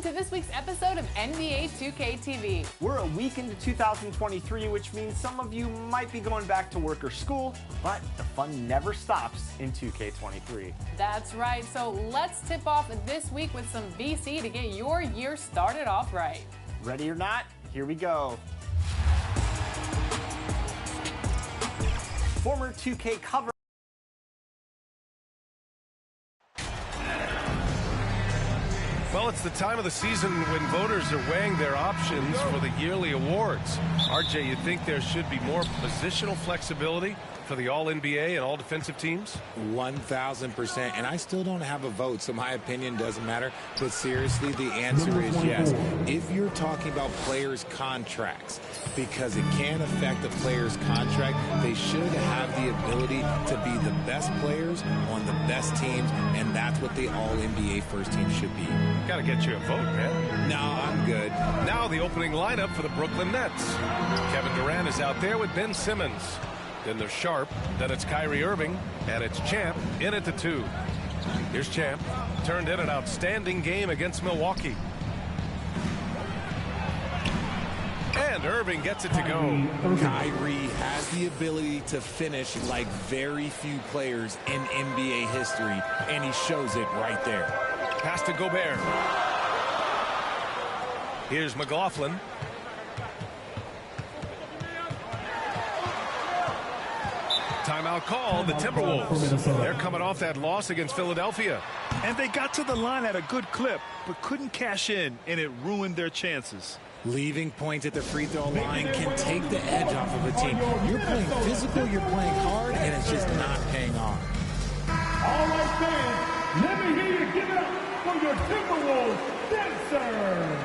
welcome to this week's episode of NBA 2K TV. We're a week into 2023, which means some of you might be going back to work or school, but the fun never stops in 2K23. That's right, so let's tip off this week with some VC to get your year started off right. Ready or not, here we go. Former 2K cover Well, it's the time of the season when voters are weighing their options for the yearly awards. RJ, you think there should be more positional flexibility for the All-NBA and All-Defensive teams? 1,000%. And I still don't have a vote, so my opinion doesn't matter. But seriously, the answer is yes. If you're talking about players' contracts, because it can affect the player's contract, they should have the ability to be the best players on the best teams, and that's what the All-NBA first team should be. Got to get you a vote, man. No, I'm good. Now the opening lineup for the Brooklyn Nets. Kevin Durant is out there with Ben Simmons. Then there's Sharp, then it's Kyrie Irving, and it's Champ in at the 2. Here's Champ, turned in an outstanding game against Milwaukee. And Irving gets it to go. Kyrie has the ability to finish like very few players in NBA history, and he shows it right there. Pass to Gobert. Here's McLaughlin. Timeout call, the Timberwolves. They're coming off that loss against Philadelphia. And they got to the line at a good clip, but couldn't cash in, and it ruined their chances. Leaving points at the free throw line can take the edge off of a team. You're playing physical, you're playing hard, and it's just not paying off. All right, fans, let me hear you give it up for your Timberwolves dancers.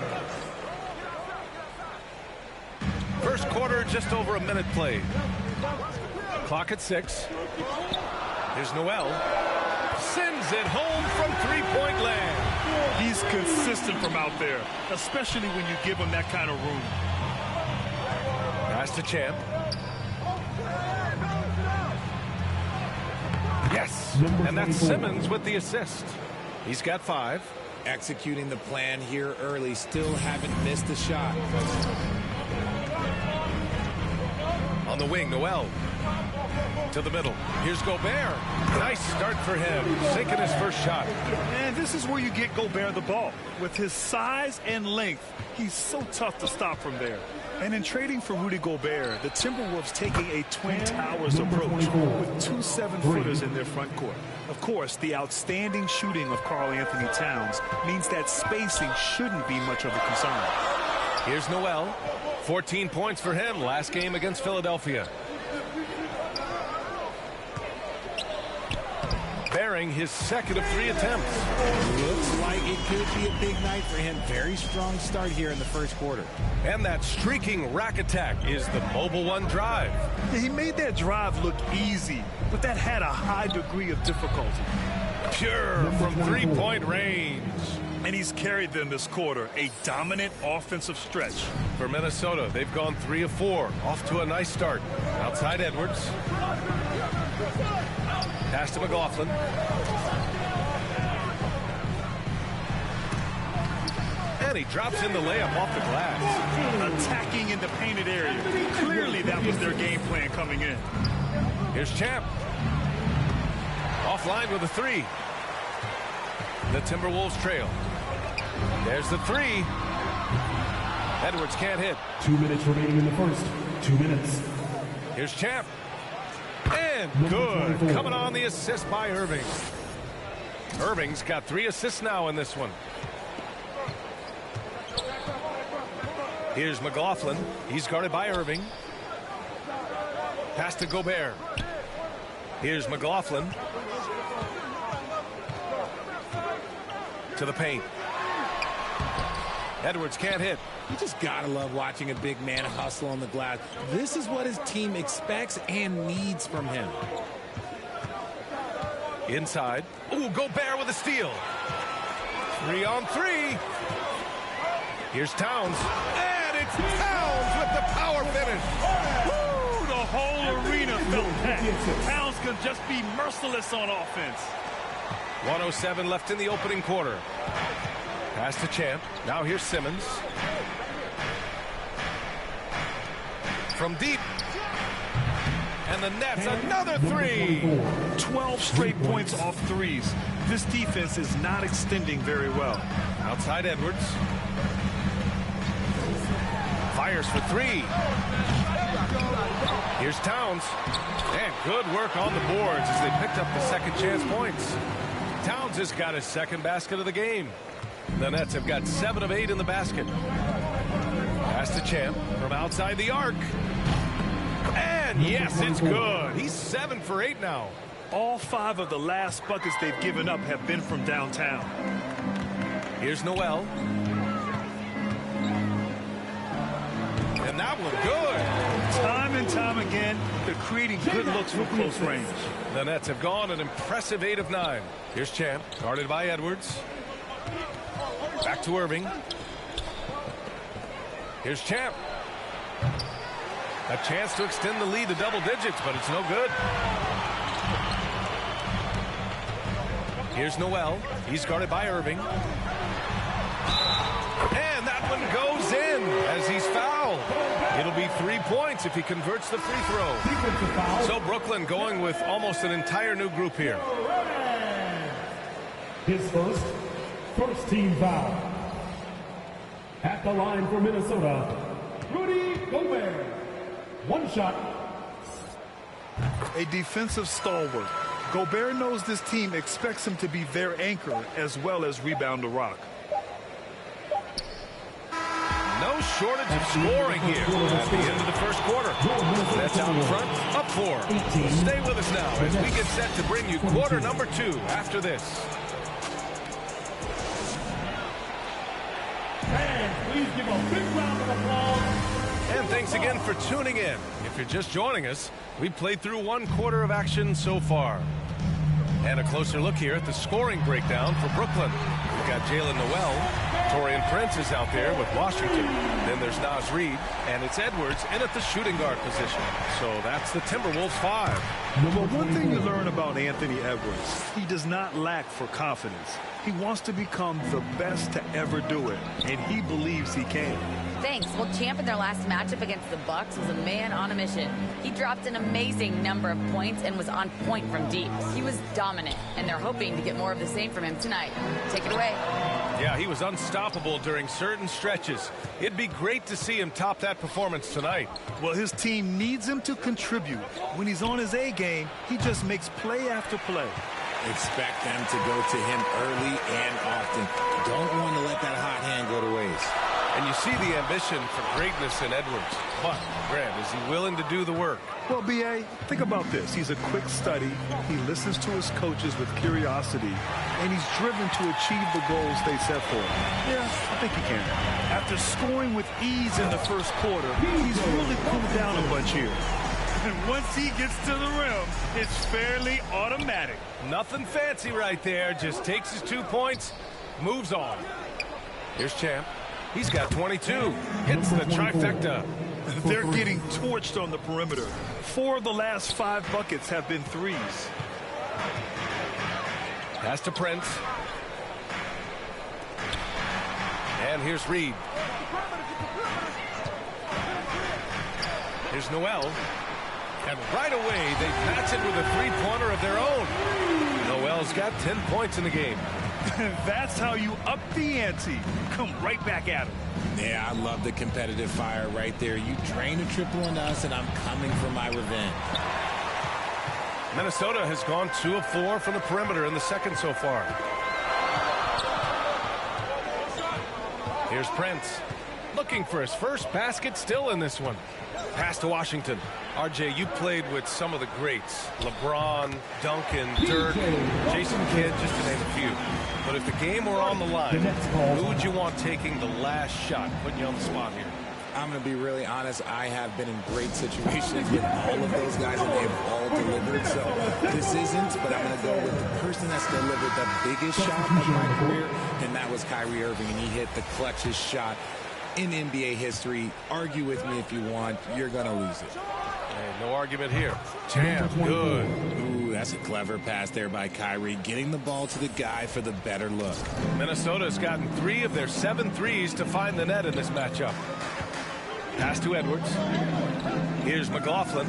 First quarter, just over a minute played. Clock at 6. Here's Noel. Sends it home from three-point land. He's consistent from out there, especially when you give him that kind of room. Pass to Champ. Yes, and that's Simmons with the assist. He's got 5. Executing the plan here early, still haven't missed a shot. On the wing, Noel. To the middle. Here's Gobert. Nice start for him. Sinking his first shot. And this is where you get Gobert the ball. With his size and length, he's so tough to stop from there. And in trading for Rudy Gobert, the Timberwolves taking a Twin Towers approach with 2 7-footers in their front court. Of course, the outstanding shooting of Karl Anthony Towns means that spacing shouldn't be much of a concern. Here's Noel. 14 points for him last game against Philadelphia. Bearing his second of 3 attempts. Looks like it could be a big night for him. Very strong start here in the first quarter. And that streaking rack attack is the Mobile One drive. Yeah, he made that drive look easy, but that had a high degree of difficulty. Pure from three-point range. And he's carried them this quarter, a dominant offensive stretch. For Minnesota, they've gone 3 of 4. Off to a nice start. Outside Edwards. Pass to McLaughlin. And he drops in the layup off the glass. Attacking in the painted area. Clearly that was their game plan coming in. Here's Champ. Offline with a 3. The Timberwolves trail. There's the 3. Edwards can't hit. 2 minutes remaining in the first. 2 minutes. Here's Champ. And good. Coming on the assist by Irving. Irving's got 3 assists now in this one. Here's McLaughlin. He's guarded by Irving. Pass to Gobert. Here's McLaughlin. To the paint. Edwards can't hit. You just gotta love watching a big man hustle on the glass. This is what his team expects and needs from him. Inside. Ooh, Gobert with a steal. 3 on 3. Here's Towns. And it's Towns with the power finish. Woo, the whole arena felt that. Towns can just be merciless on offense. 1:07 left in the opening quarter. Pass to Champ. Now here's Simmons. From deep. And the Nets, another three. 12 straight points off threes. This defense is not extending very well. Outside Edwards. Fires for three. Here's Towns. And good work on the boards as they picked up the second chance points. Towns has got his second basket of the game. The Nets have got 7 of 8 in the basket. Pass to Champ from outside the arc. And yes, it's good. He's 7 for 8 now. All 5 of the last buckets they've given up have been from downtown. Here's Noel. And that one good. Time and time again, they're creating good looks from close range. The Nets have gone an impressive 8 of 9. Here's Champ, guarded by Edwards. Back to Irving. Here's Champ. A chance to extend the lead to double digits, but it's no good. Here's Noel. He's guarded by Irving. And that one goes in as he's fouled. It'll be 3 points if he converts the free throw. So Brooklyn going with almost an entire new group here. His first team foul. At the line for Minnesota, Rudy Gobert. One shot. A defensive stalwart. Gobert knows this team expects him to be their anchor as well as rebound the rock. No shortage of scoring here at the end of the first quarter. Nets out in front, up 4. Stay with us now as we get set to bring you quarter number 2 after this. Fans, please give a big round of applause. And thanks again for tuning in. If you're just joining us, we played through 1 quarter of action so far. And a closer look here at the scoring breakdown for Brooklyn. We've got Jalen Noel. Taurean Prince is out there with Washington. Then there's Naz Reid, and it's Edwards in at the shooting guard position. So that's the Timberwolves 5. Well, one thing you learn about Anthony Edwards, he does not lack for confidence. He wants to become the best to ever do it, and he believes he can. Thanks. Well, Champ in their last matchup against the Bucks was a man on a mission. He dropped an amazing number of points and was on point from deep. He was dominant, and they're hoping to get more of the same from him tonight. Take it away. Yeah, he was unstoppable during certain stretches. It'd be great to see him top that performance tonight. Well, his team needs him to contribute. When he's on his A game, he just makes play after play. Expect them to go to him early and often. Don't want to let that hot hand go to waste. And you see the ambition for greatness in Edwards. But, Grant, is he willing to do the work? Well, B.A., think about this. He's a quick study. He listens to his coaches with curiosity. And he's driven to achieve the goals they set for him. Yeah, I think he can. After scoring with ease in the first quarter, he's really cooled down a bunch here. And once he gets to the rim, it's fairly automatic. Nothing fancy right there. Just takes his 2 points, moves on. Here's Champ. He's got 22. Hits the trifecta. They're getting torched on the perimeter. 4 of the last 5 buckets have been threes. Pass to Prince. And here's Reid. Here's Noel. And right away, they match it with a three-pointer of their own. Noel's got 10 points in the game. That's how you up the ante. Come right back at him. Yeah, I love the competitive fire right there. You drain a triple on us, and I'm coming for my revenge. Minnesota has gone 2 of 4 from the perimeter in the second so far. Here's Prince. Looking for his first basket still in this one. Pass to Washington. RJ, you played with some of the greats. LeBron, Duncan, Dirk, Jason Kidd, just to name a few. But if the game were on the line, who would you want taking the last shot? Putting you on the spot here. I'm going to be really honest. I have been in great situations with all of those guys, and they've all delivered. So this isn't, but I'm going to go with the person that's delivered the biggest shot of my career, and that was Kyrie Irving, and he hit the clutchest shot in NBA history. Argue with me if you want. You're going to lose it. Hey, no argument here. Champ, good. Ooh, that's a clever pass there by Kyrie, getting the ball to the guy for the better look. Minnesota's gotten 3 of their 7 threes to find the net in this matchup. Pass to Edwards. Here's McLaughlin.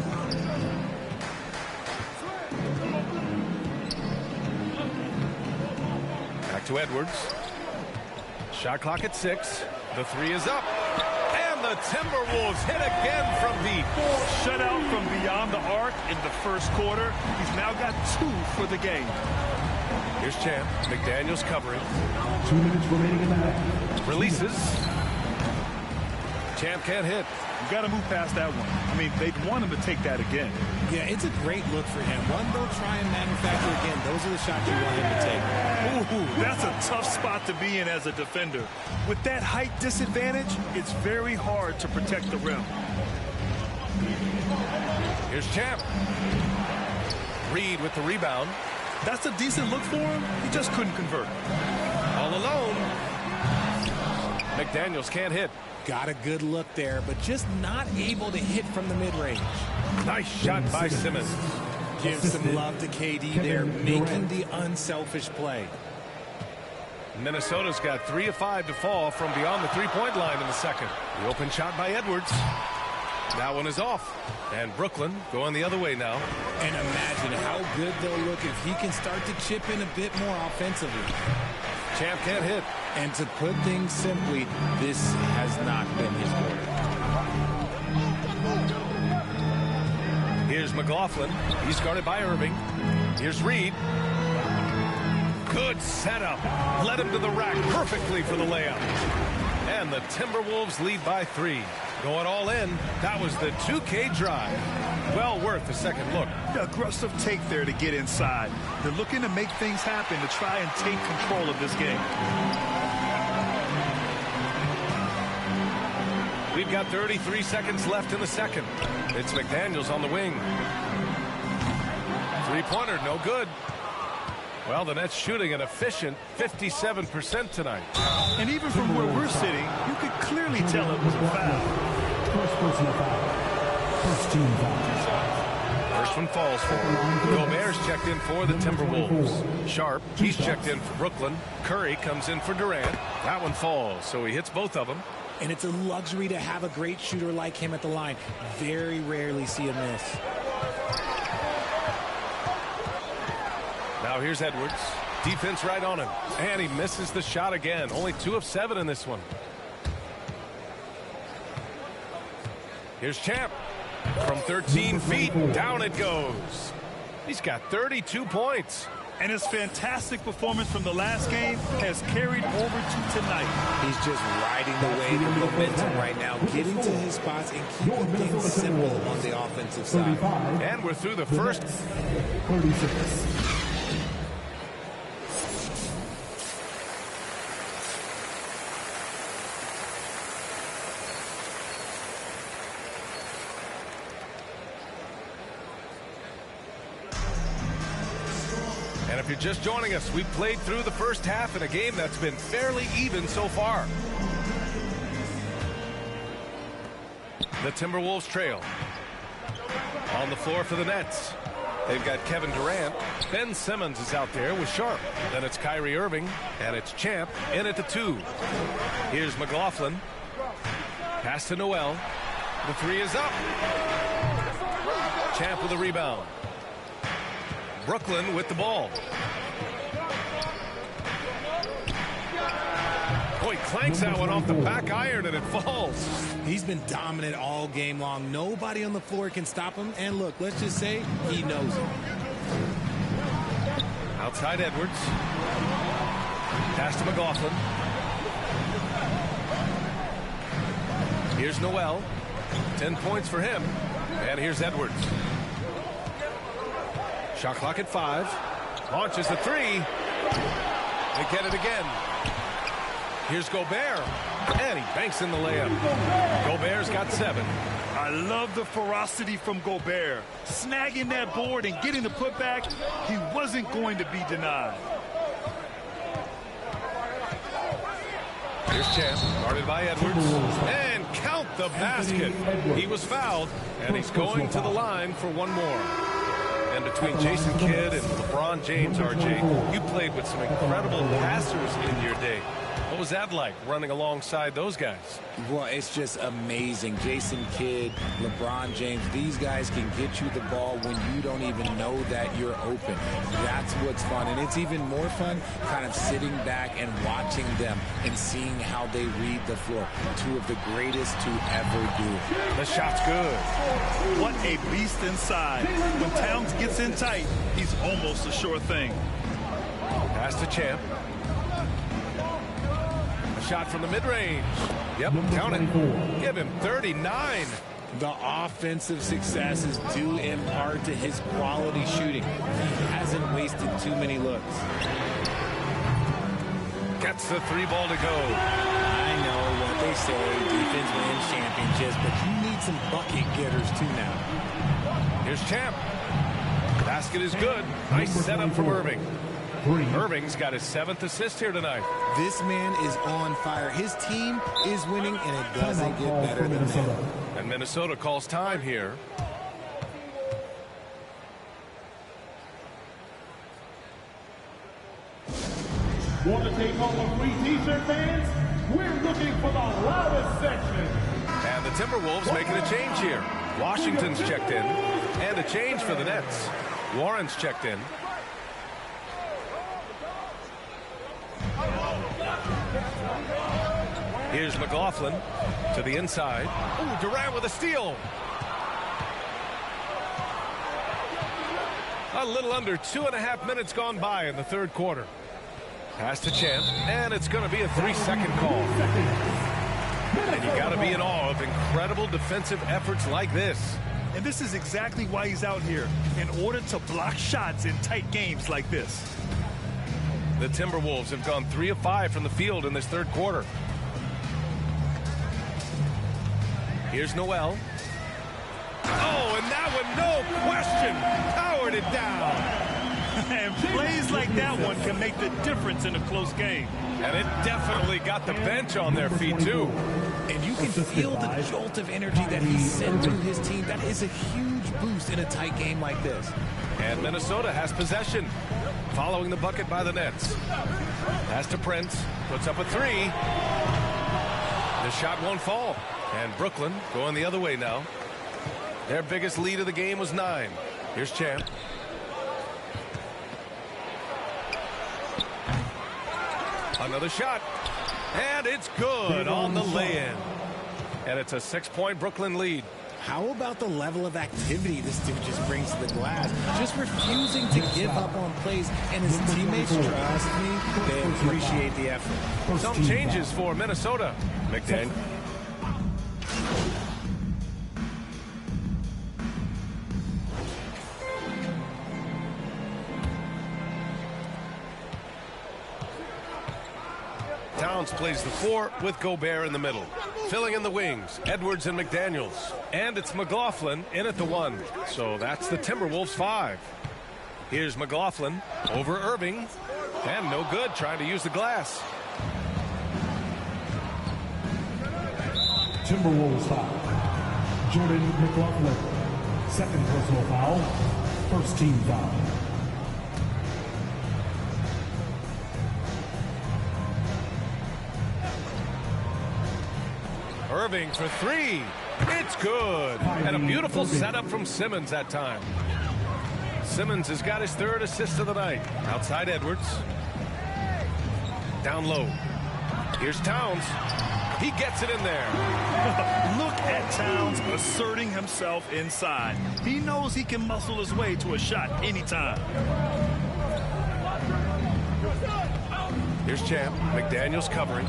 Back to Edwards. Shot clock at 6. The 3 is up. And the Timberwolves hit again from deep. Shutout from beyond the arc in the first quarter. He's now got 2 for the game. Here's Champ. McDaniels covering. 2 minutes remaining in the half. Releases. Champ can't hit. You got to move past that one. I mean, they'd want him to take that again. Yeah, it's a great look for him. One they'll try and manufacture again. Those are the shots you want him to take. Ooh, that's a tough spot to be in as a defender. With that height disadvantage, it's very hard to protect the rim. Here's Champ. Reed with the rebound. That's a decent look for him. He just couldn't convert. All alone. McDaniels can't hit. Got a good look there, but just not able to hit from the mid-range. Nice shot by Simmons. Give some love to KD there, making the unselfish play. Minnesota's got 3 of 5 to fall from beyond the three-point line in the second. The open shot by Edwards. That one is off. And Brooklyn going the other way now. And imagine how good they'll look if he can start to chip in a bit more offensively. Champ can't hit. And to put things simply, this has not been his quarter. Here's McLaughlin. He's guarded by Irving. Here's Reed. Good setup. Led him to the rack perfectly for the layup. And the Timberwolves lead by 3. Going all in. That was the 2K drive. Well worth a second look. Aggressive take there to get inside. They're looking to make things happen to try and take control of this game. We've got 33 seconds left in the second. It's McDaniels on the wing. Three-pointer, no good. Well, the Nets shooting an efficient 57% tonight. And even from where we're sitting, you could clearly tell it was a foul. First personal foul. First team foul. First one falls for him. Gobert's checked in for the Timberwolves. Sharp, he's checked in for Brooklyn. Curry comes in for Durant. That one falls, so he hits both of them. And it's a luxury to have a great shooter like him at the line. Very rarely see a miss. Now here's Edwards. Defense right on him. And he misses the shot again. Only 2 of 7 in this one. Here's Champ. From 13 feet, down it goes. He's got 32 points. And his fantastic performance from the last game has carried over to tonight. He's just riding the wave of momentum right now, getting to his spots and keeping things simple on the offensive side. And we're through the first 36. And if you're just joining us, we've played through the first half in a game that's been fairly even so far. The Timberwolves trail. On the floor for the Nets. They've got Kevin Durant. Ben Simmons is out there with Sharp. Then it's Kyrie Irving, and it's Champ in at the 2. Here's McLaughlin. Pass to Noel. The 3 is up. Champ with a rebound. Brooklyn with the ball. Boy, clanks that one off the back iron and it falls. He's been dominant all game long. Nobody on the floor can stop him. And look, let's just say he knows it. Outside Edwards. Pass to McLaughlin. Here's Noel. 10 points for him. And here's Edwards. Shot clock at 5. Launches the 3. They get it again. Here's Gobert. And he banks in the layup. Gobert's got 7. I love the ferocity from Gobert. Snagging that board and getting the putback, he wasn't going to be denied. Here's Champ, guarded by Edwards. And count the basket. He was fouled, and he's going to the line for one more. And between Jason Kidd and LeBron James, RJ. You played with some incredible passers in your day. What was that like, running alongside those guys? Well, it's just amazing. Jason Kidd, LeBron James, these guys can get you the ball when you don't even know that you're open. That's what's fun. And it's even more fun kind of sitting back and watching them and seeing how they read the floor. Two of the greatest to ever do. The shot's good. What a beast inside. When Towns gets in tight, he's almost a sure thing. Pass to Champ. Shot from the mid-range. Yep, count it. Give him 39. The offensive success is due in part to his quality shooting. He hasn't wasted too many looks. Gets the 3-ball to go. I know what they say, defense wins championships, but you need some bucket getters too now. Here's Champ. Basket is good. Nice setup from Irving. Irving's got his 7th assist here tonight. This man is on fire. His team is winning, and it doesn't get better than that. And Minnesota calls time here. Want to take home a free t-shirt, fans? We're looking for the loudest section. And the Timberwolves making a change here. Washington's checked in. And a change for the Nets. Warren's checked in. Here's McLaughlin to the inside. Ooh, Durant with a steal. A little under 2.5 minutes gone by in the third quarter. Pass to Champ, and it's going to be a 3-second call. And you got to be in awe of incredible defensive efforts like this. And this is exactly why he's out here, in order to block shots in tight games like this. The Timberwolves have gone 3 of 5 from the field in this third quarter. Here's Noel. Oh, and that one, no question, powered it down. And plays like that one can make the difference in a close game. And it definitely got the bench on their feet, too. And you can feel the jolt of energy that he sent through his team. That is a huge boost in a tight game like this. And Minnesota has possession, following the bucket by the Nets. Pass to Prince, puts up a 3. The shot won't fall. And Brooklyn going the other way now. Their biggest lead of the game was 9. Here's Champ. Another shot. And it's good on the lay-in. And it's a 6-point Brooklyn lead. How about the level of activity this dude just brings to the glass? Just refusing to give up on plays, and his teammates, trust me, they appreciate the effort. Some changes for Minnesota. McDaniel. Towns plays the 4 with Gobert in the middle. Filling in the wings, Edwards and McDaniels. And it's McLaughlin in at the 1. So that's the Timberwolves 5. Here's McLaughlin over Irving. And no good, trying to use the glass. Timberwolves foul. Jordan McLaughlin. Second personal foul. First team foul. Irving for 3. It's good. And a beautiful setup from Simmons that time. Simmons has got his 3rd assist of the night. Outside Edwards. Down low. Here's Towns. He gets it in there. Look at Towns asserting himself inside. He knows he can muscle his way to a shot anytime. Here's Champ. McDaniels covering.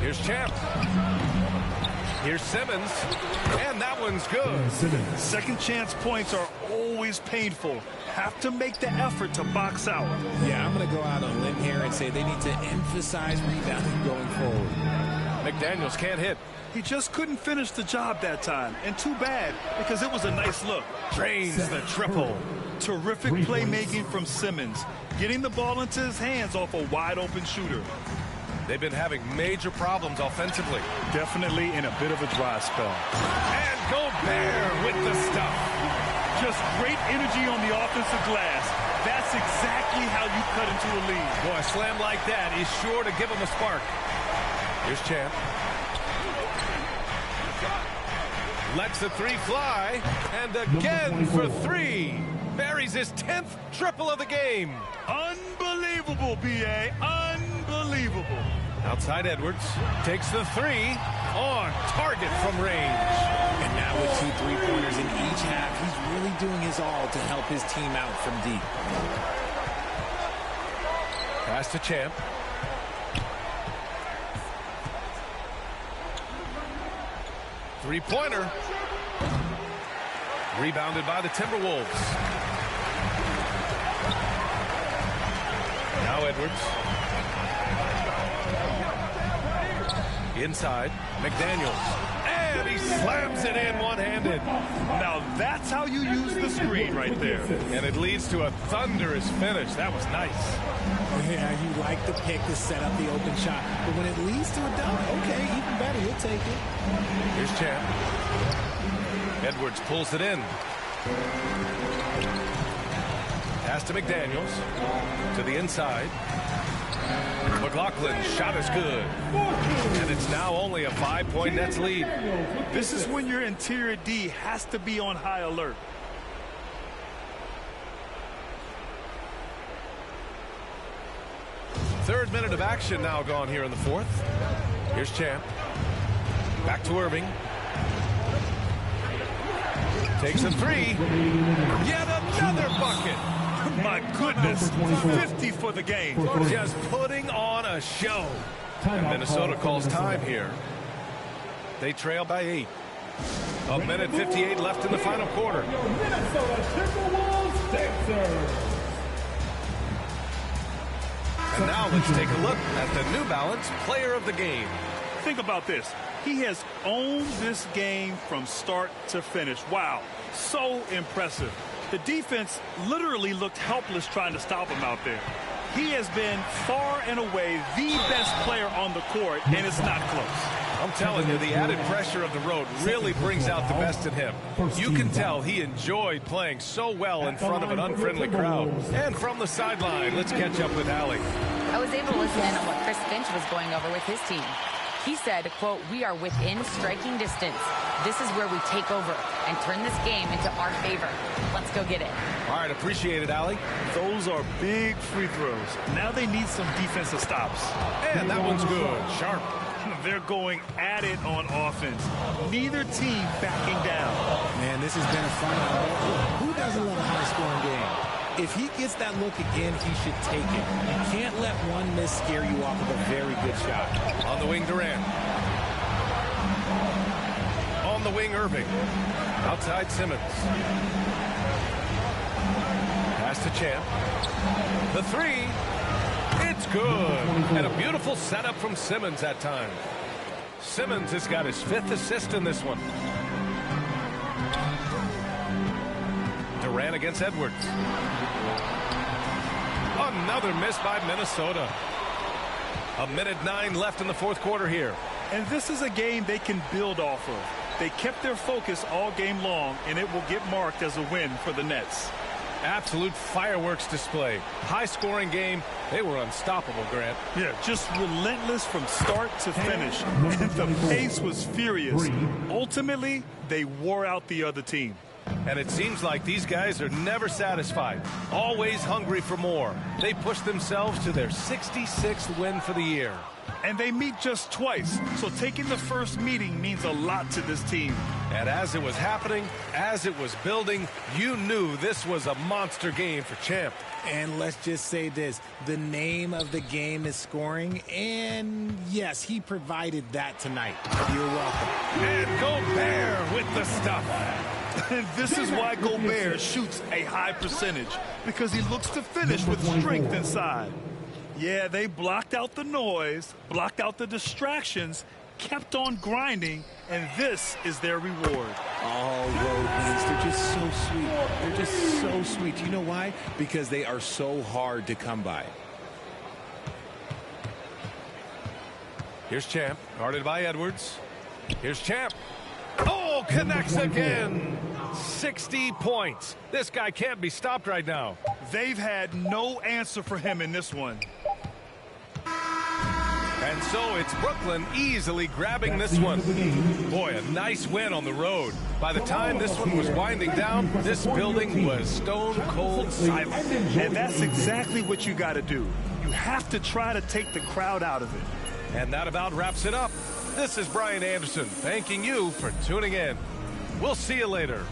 Here's Champ. Here's Simmons. And that one's good. Second chance points are always painful. Have to make the effort to box out. Yeah, I'm going to go out on a limb here and say they need to emphasize rebounding going forward. McDaniels can't hit. He just couldn't finish the job that time. And too bad, because it was a nice look. Drains the triple. Terrific playmaking from Simmons. Getting the ball into his hands off a wide-open shooter. They've been having major problems offensively. Definitely in a bit of a dry spell. And Gobert with the stuff. Just great energy on the offensive glass. That's exactly how you cut into a lead. Boy, a slam like that is sure to give him a spark. Here's Champ. Lets the three fly, and again for three. Buries his 10th triple of the game. Unbelievable, B.A. Unbelievable. Outside Edwards. Takes the three. On target from range. And now with 2 3-pointers in each half, he's really doing his all to help his team out from deep. Pass to Champ. Three-pointer. Rebounded by the Timberwolves. Now Edwards. Inside, McDaniels. And he slams it in one-handed. Now that's how you use the screen right there. And it leads to a thunderous finish. That was nice. Yeah, you like the pick to set up the open shot. But when it leads to a dunk, okay, even better, he'll take it. Here's Champ. Edwards pulls it in. Pass to McDaniels. To the inside. McLaughlin's shot is good. And it's now only a 5-point Nets lead. This is when your interior D has to be on high alert. Third minute of action now gone here in the fourth. Here's Champ. Back to Irving. Takes a three. Yet another bucket. My goodness, 50 for the game. Just putting on a show. And Minnesota calls time here. They trail by 8. A minute 58 left in the final quarter. Minnesota Timberwolves Sixers. And now let's take a look at the New Balance Player of the Game. Think about this. He has owned this game from start to finish. Wow, so impressive. The defense literally looked helpless trying to stop him out there. He has been far and away the best player on the court, and it's not close. I'm telling you, the added pressure of the road really brings out the best in him. You can tell he enjoyed playing so well in front of an unfriendly crowd. And from the sideline, let's catch up with Allie. I was able to listen in on what Chris Finch was going over with his team. He said, quote, "We are within striking distance. This is where we take over and turn this game into our favor. Let's go get it." All right, appreciate it, Allie. Those are big free throws. Now they need some defensive stops. And that one's good. Sharp. They're going at it on offense. Neither team backing down. Man, this has been a fun one. Who doesn't love a high-scoring game? If he gets that look again, he should take it. You can't let one miss scare you off of a very good shot. On the wing, Durant. On the wing, Irving. Outside, Simmons. Pass to Champ. The three. It's good. And a beautiful setup from Simmons that time. Simmons has got his 5th assist in this one. Durant against Edwards. Another miss by Minnesota. A minute 9 left in the fourth quarter here. And this is a game they can build off of. They kept their focus all game long, and it will get marked as a win for the Nets. Absolute fireworks display. High-scoring game. They were unstoppable, Grant. Yeah, just relentless from start to finish. And the pace was furious. Ultimately, they wore out the other team. And it seems like these guys are never satisfied. Always hungry for more. They push themselves to their 66th win for the year. And they meet just twice, so taking the first meeting means a lot to this team. And as it was happening, as it was building, you knew this was a monster game for Champ. And let's just say this, the name of the game is scoring, and yes, he provided that tonight. You're welcome. And Gobert with the stuff. And this is why Gobert shoots a high percentage, because he looks to finish with strength inside. Yeah, they blocked out the noise, blocked out the distractions, kept on grinding, and this is their reward. All road wins, they're just so sweet. They're just so sweet. You know why? Because they are so hard to come by. Here's Champ, guarded by Edwards. Here's Champ. Oh, connects again. 60 points. This guy can't be stopped right now. They've had no answer for him in this one. And so it's Brooklyn easily grabbing this one. Boy, a nice win on the road. By the time this one was winding down, this building was stone cold silent. And that's exactly what you got to do. You have to try to take the crowd out of it. And that about wraps it up. This is Brian Anderson thanking you for tuning in. We'll see you later.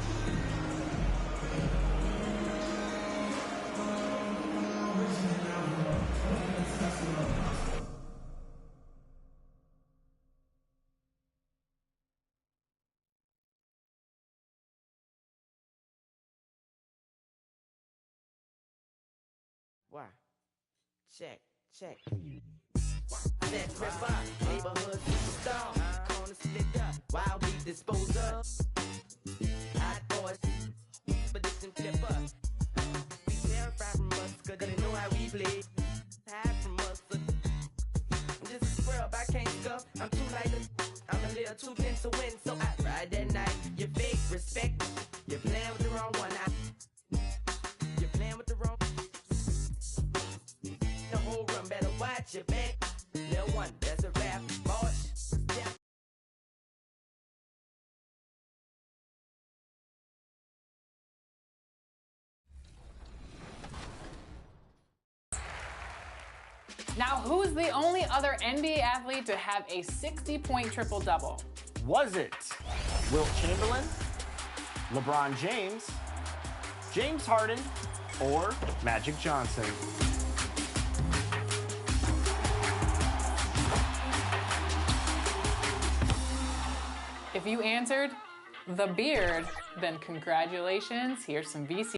Why? Check. That ripper, neighborhood superstar, corner splitter, wild beat disposer, hot boys, expedition flipper. Be terrified from us, cause they know how we play. Hide from us, I'm just a squirrel, I can't scuff. I'm too light, I'm a little too thin to win, so I ride that night. You fake respect, you're playing with the wrong one. You're playing with the wrong. The whole run, better watch your back. Little one, that's a rap, boss. Yeah. Now, who's the only other NBA athlete to have a 60-point triple-double? Was it Wilt Chamberlain, LeBron James, James Harden, or Magic Johnson? If you answered the beard, then congratulations. Here's some VC.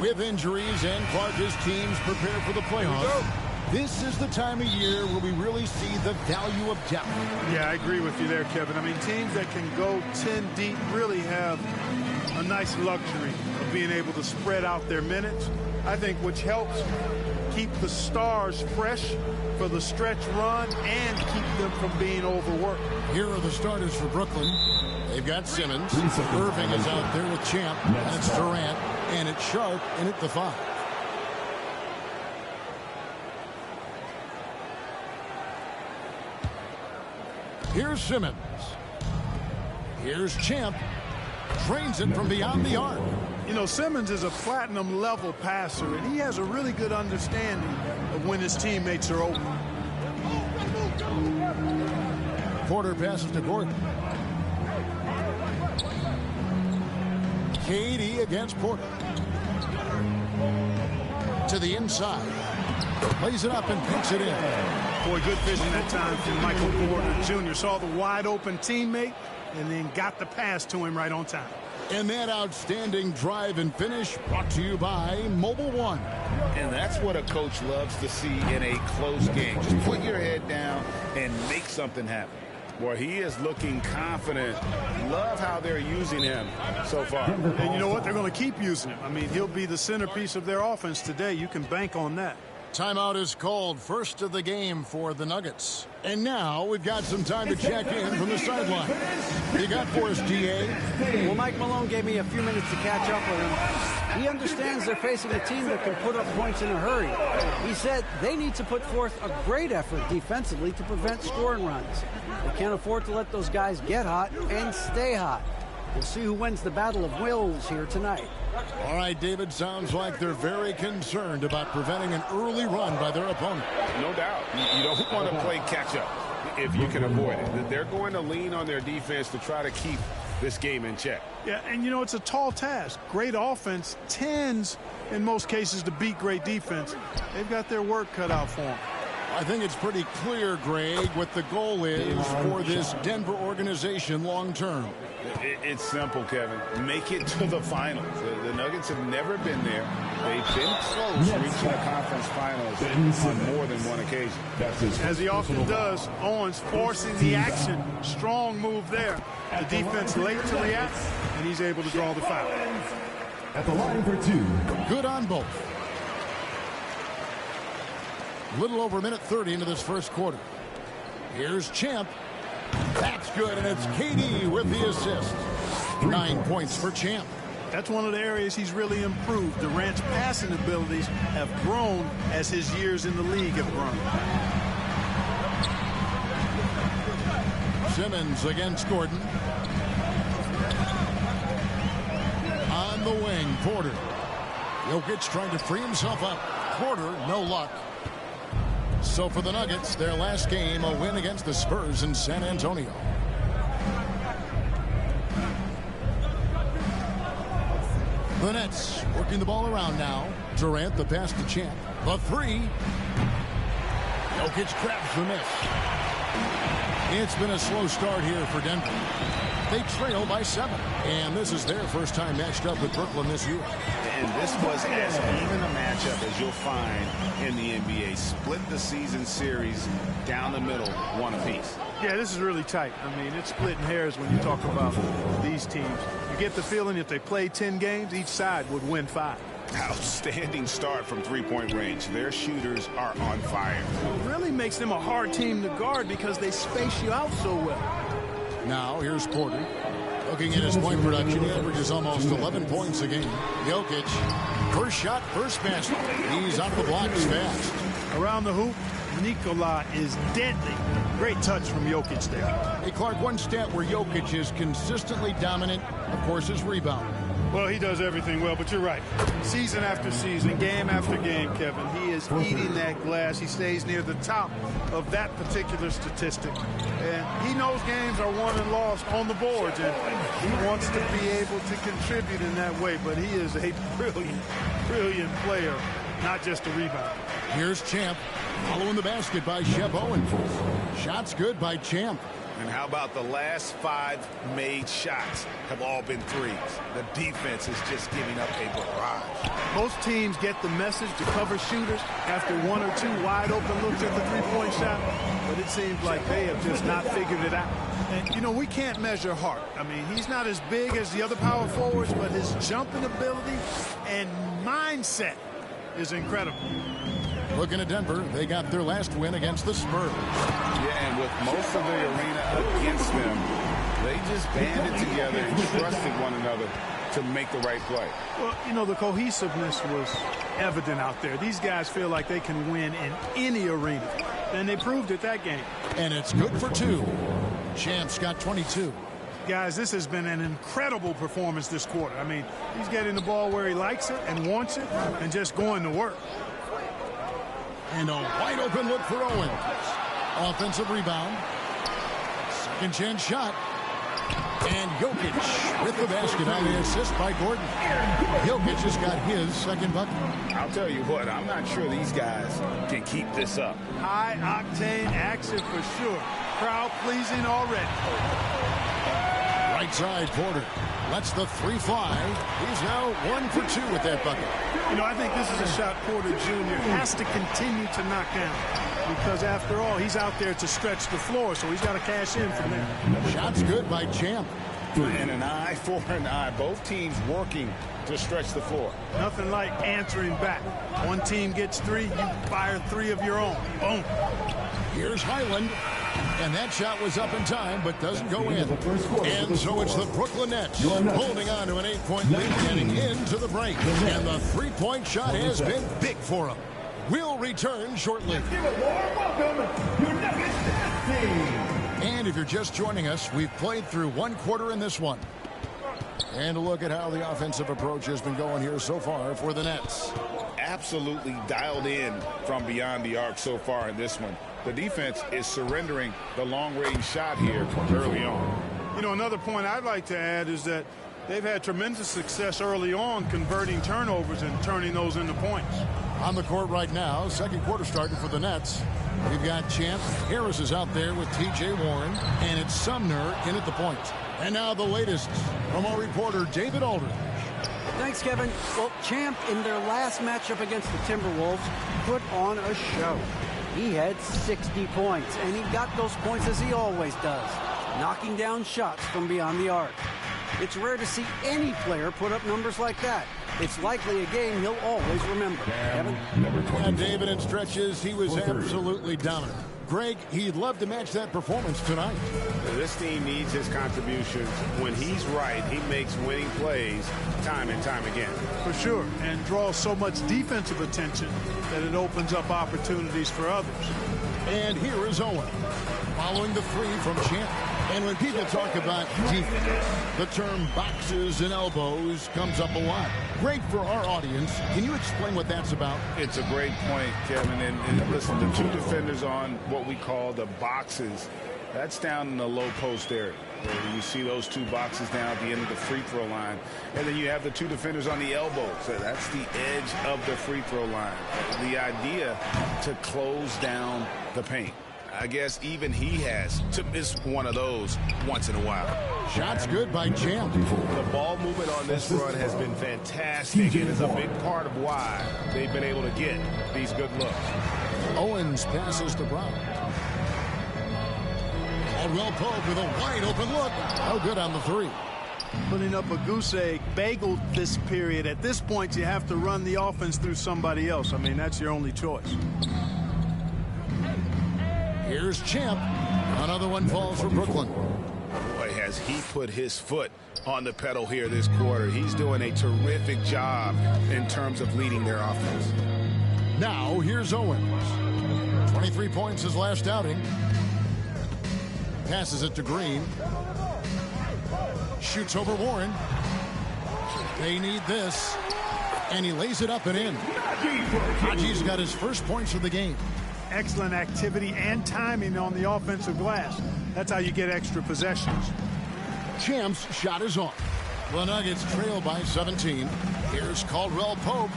With injuries and Clark's teams prepare for the playoffs, this is the time of year where we really see the value of depth. Yeah, I agree with you there, Kevin. I mean, teams that can go 10 deep really have a nice luxury of being able to spread out their minutes. I think which helps keep the stars fresh for the stretch run and keep them from being overworked. Here are the starters for Brooklyn. They've got Simmons. Irving is out there with Champ. And it's Durant. And it's Sharp in at the 5. Here's Simmons. Here's Champ. Trains it from beyond the arc. You know, Simmons is a platinum-level passer, and he has a really good understanding of when his teammates are open. Porter passes to Gordon. KD against Porter. To the inside. Plays it up and picks it in. Boy, good vision that time from Michael Porter Jr. Saw the wide-open teammate and then got the pass to him right on time. And that outstanding drive and finish brought to you by Mobile One. And that's what a coach loves to see in a close game. Just put your head down and make something happen. Boy, he is looking confident. Love how they're using him so far. And you know what? They're going to keep using him. I mean, he'll be the centerpiece of their offense today. You can bank on that. Timeout is called, first of the game for the Nuggets. And now we've got some time to check in from the sideline. You got for us, DA? Well, Mike Malone gave me a few minutes to catch up with him. He understands they're facing a team that can put up points in a hurry. He said they need to put forth a great effort defensively to prevent scoring runs. They can't afford to let those guys get hot and stay hot. We'll see who wins the battle of wills here tonight. All right, David, sounds like they're very concerned about preventing an early run by their opponent. No doubt. You don't want to play catch-up if you can avoid it. They're going to lean on their defense to try to keep this game in check. Yeah, and you know, it's a tall task. Great offense tends, in most cases, to beat great defense. They've got their work cut out for them. I think it's pretty clear, Greg, what the goal is for this Denver organization long term. It's simple, Kevin. Make it to the finals. The Nuggets have never been there. They've been close reaching the conference finals on more than one occasion. As he often does, Owens forcing the action. Strong move there. The defense late to react, and he's able to draw the foul. At the line for 2. Good on both. Little over a minute 30 into this first quarter. Here's Champ. That's good, and it's KD with the assist. 9 points for Champ. That's one of the areas he's really improved. Durant's passing abilities have grown as his years in the league have grown. Simmons against Gordon. On the wing, Porter. Jokic trying to free himself up. Porter, no luck. So for the Nuggets, their last game, a win against the Spurs in San Antonio. The Nets working the ball around now. Durant, the pass to Champ. The three. Jokic grabs the miss. It's been a slow start here for Denver. They trail by 7. And this is their first time matched up with Brooklyn this year. And this was as even a matchup as you'll find in the NBA. Split the season series down the middle, one apiece. Yeah, this is really tight. I mean, it's splitting hairs when you talk about these teams. You get the feeling if they play 10 games, each side would win 5. Outstanding start from three-point range. Their shooters are on fire. It really makes them a hard team to guard because they space you out so well. Now, here's Porter. Looking at his point production, he averages almost 11 points a game. Jokic, first shot, first basket. He's out of the blocks fast. Around the hoop, Nikola is deadly. Great touch from Jokic there. Hey, Clark, one stat where Jokic is consistently dominant, of course, is rebound. Well, he does everything well, but you're right. Season after season, game after game, Kevin, he is eating that glass. He stays near the top of that particular statistic. And he knows games are won and lost on the boards, and he wants to be able to contribute in that way. But he is a brilliant, brilliant player, not just a rebounder. Here's Champ, following the basket by Shep Owen. Shots good by Champ. And how about the last 5 made shots have all been threes? The defense is just giving up a barrage. Most teams get the message to cover shooters after 1 or 2 wide open looks at the three-point shot, but it seems like they have just not figured it out. And, you know, we can't measure Hart. I mean, he's not as big as the other power forwards, but his jumping ability and mindset is incredible. Looking at Denver, they got their last win against the Spurs. Yeah, and with most of the arena against them, they just banded together and trusted one another to make the right play. Well, you know, the cohesiveness was evident out there. These guys feel like they can win in any arena, and they proved it that game. And it's good for 2. Champ's got 22. Guys, this has been an incredible performance this quarter. I mean, he's getting the ball where he likes it and wants it and just going to work. And a wide open look for Owens. Offensive rebound. Second chance shot. And Jokic with the basket on the assist by Gordon. Jokic has got his second bucket. I'll tell you what, I'm not sure these guys can keep this up. High-octane action for sure. Crowd pleasing already. Right side, Porter lets the 3 fly. He's now 1 for 2 with that bucket. You know, I think this is a shot Porter Jr. has to continue to knock down because, after all, he's out there to stretch the floor, so he's got to cash in from there. Shots good by Champ. And an eye for an eye. Both teams working to stretch the floor. Nothing like answering back. One team gets 3, you fire 3 of your own. Boom. Here's Highland. And that shot was up in time, but doesn't go in. And so it's the Brooklyn Nets holding on to an 8-point lead getting into the break. And the 3-point shot has been big for them. We'll return shortly. And if you're just joining us, we've played through 1 quarter in this one. And a look at how the offensive approach has been going here so far for the Nets. Absolutely dialed in from beyond the arc so far in this one. The defense is surrendering the long-range shot here early on. You know, another point I'd like to add is that they've had tremendous success early on converting turnovers and turning those into points. On the court right now, second quarter starting for the Nets. We've got Champ. Harris is out there with T.J. Warren, and it's Sumner in at the point. And now the latest from our reporter, David Aldridge. Thanks, Kevin. Well, Champ, in their last matchup against the Timberwolves, put on a show. He had 60 points, and he got those points as he always does, knocking down shots from beyond the arc. It's rare to see any player put up numbers like that. It's likely a game he'll always remember. Kevin? And David, in stretches, he was absolutely dominant. Greg, he'd love to match that performance tonight. This team needs his contributions. When he's right, he makes winning plays time and time again. For sure, and draws so much defensive attention that it opens up opportunities for others. And here is Owen, following the three from Champ. And when people talk about defense, the term boxes and elbows comes up a lot. Great for our audience. Can you explain what that's about? It's a great point, Kevin. And listen, the two defenders on what we call the boxes, that's down in the low post area. Where you see those two boxes down at the end of the free throw line. And then you have the two defenders on the elbows. So that's the edge of the free throw line. The idea to close down the paint. I guess even he has to miss one of those once in a while. Shots good by Champ. The ball movement on this run has been fantastic. It is a big part of why they've been able to get these good looks. Owens passes to Brown. Caldwell Pope with a wide open look. No good on the three. Putting up a goose egg, bageled this period. At this point, you have to run the offense through somebody else. I mean, that's your only choice. Here's Champ. Another one falls for Brooklyn. Boy, has he put his foot on the pedal here this quarter. He's doing a terrific job in terms of leading their offense. Now, here's Owens. 23 points his last outing. Passes it to Green. Shoots over Warren. They need this. And he lays it up and in. Haji's got his first points of the game. Excellent activity and timing on the offensive glass. That's how you get extra possessions. Champ's shot is off. The Nuggets trail by 17. Here's Caldwell Pope.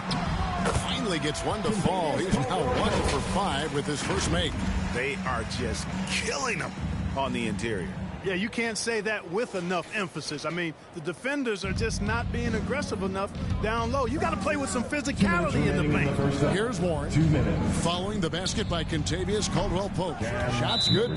Finally gets one to fall. He's now 1 for 5 with his first make. They are just killing them on the interior. Yeah, you can't say that with enough emphasis. I mean, the defenders are just not being aggressive enough down low. You got to play with some physicality in the paint. Here's Warren. 2 minutes. Following the basket by Kentavious Caldwell Pope. Shots good.